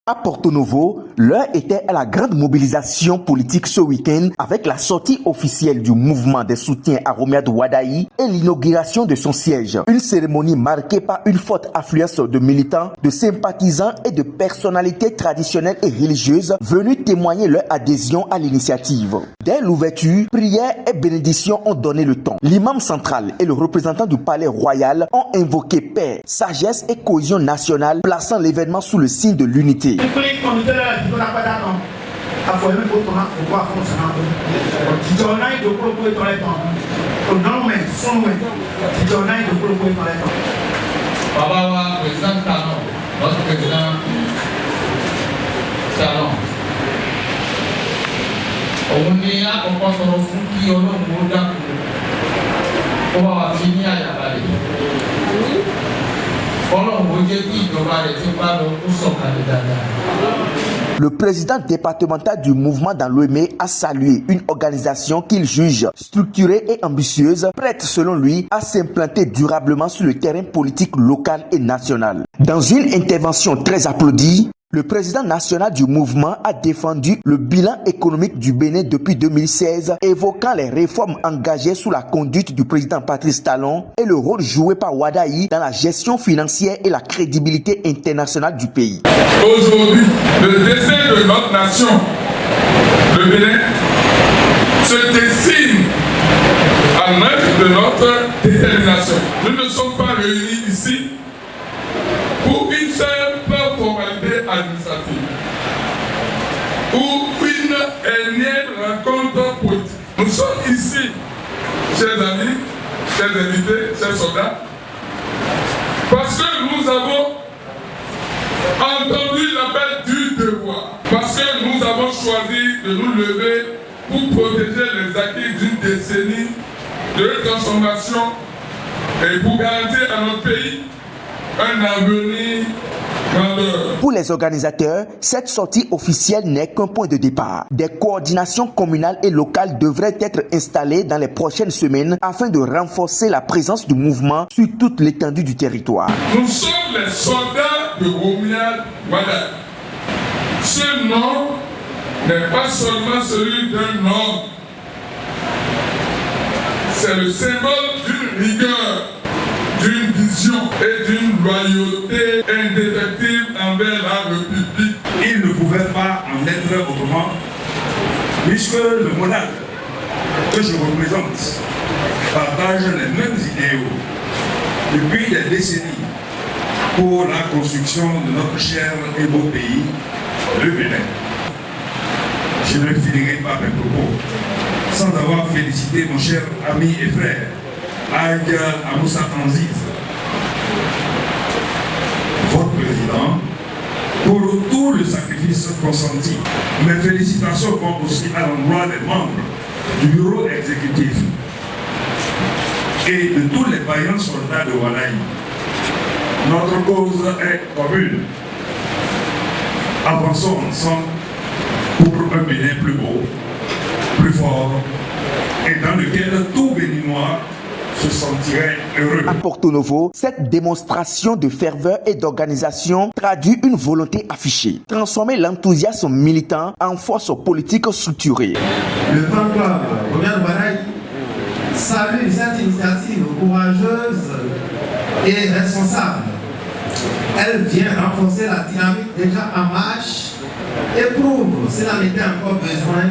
À Porto Novo, l'heure était à la grande mobilisation politique ce week-end avec la sortie officielle du mouvement de soutien à Romuald Wadayi et l'inauguration de son siège. Une cérémonie marquée par une forte affluence de militants, de sympathisants et de personnalités traditionnelles et religieuses venus témoigner leur adhésion à l'initiative. Dès l'ouverture, prières et bénédictions ont donné le ton. L'imam central et le représentant du palais royal ont invoqué paix, sagesse et cohésion nationale, plaçant l'événement sous le signe de l'unité. Notre président Talon. On est à comprendre son fou qui est au nom d'un coup. On va finir à la vallée. Le président départemental du mouvement dans l'Ouémé a salué une organisation qu'il juge structurée et ambitieuse, prête selon lui à s'implanter durablement sur le terrain politique local et national. Dans une intervention très applaudie, le président national du mouvement a défendu le bilan économique du Bénin depuis 2016, évoquant les réformes engagées sous la conduite du président Patrice Talon et le rôle joué par Wadayi dans la gestion financière et la crédibilité internationale du pays. Aujourd'hui, le destin de notre nation, le Bénin, se dessine à l'œuvre de notre détermination. Nous ne sommes pas réunis ici pour une seule formalité administrative ou une énième rencontre politique. Nous sommes ici, chers amis, chers invités, chers soldats, parce que nous avons entendu l'appel du devoir, parce que nous avons choisi de nous lever pour protéger les acquis d'une décennie de transformation et pour garantir à notre pays un avenir. Pour les organisateurs, cette sortie officielle n'est qu'un point de départ. Des coordinations communales et locales devraient être installées dans les prochaines semaines afin de renforcer la présence du mouvement sur toute l'étendue du territoire. Nous sommes les soldats de Romuald Wadayi. Ce nom n'est pas seulement celui d'un homme. C'est le symbole d'une rigueur, d'une vision et d'une loyauté indéfectible envers la République. Il ne pouvait pas en être autrement, puisque le monarque que je représente partage les mêmes idéaux depuis des décennies pour la construction de notre cher et beau pays, le Bénin. Je ne finirai pas mes propos sans avoir félicité mon cher ami et frère, Hadj Amoussa Tanziz, votre président, pour tout le sacrifice consenti. Mes félicitations vont aussi à l'endroit des membres du bureau exécutif et de tous les vaillants soldats de Wadayi. Notre cause est commune. Avançons ensemble pour un Bénin plus beau, plus fort et dans lequel tout Béninois se sentirait heureux. À Porto Novo, cette démonstration de ferveur et d'organisation traduit une volonté affichée, transformer l'enthousiasme militant en force politique structurée. Le fan club Romuald Wadayi salue cette initiative courageuse et responsable. Elle vient renforcer la dynamique déjà en marche et prouve, s'il en était encore besoin,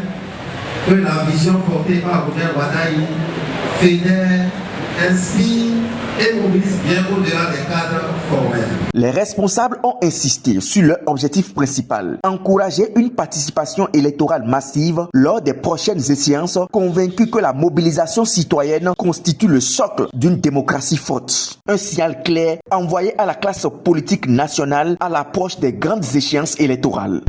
que la vision portée par Romuald Wadayi fédère, inspire et mobilise bien au-delà des cadres formels. Les responsables ont insisté sur leur objectif principal, encourager une participation électorale massive lors des prochaines échéances, convaincus que la mobilisation citoyenne constitue le socle d'une démocratie forte. Un signal clair envoyé à la classe politique nationale à l'approche des grandes échéances électorales.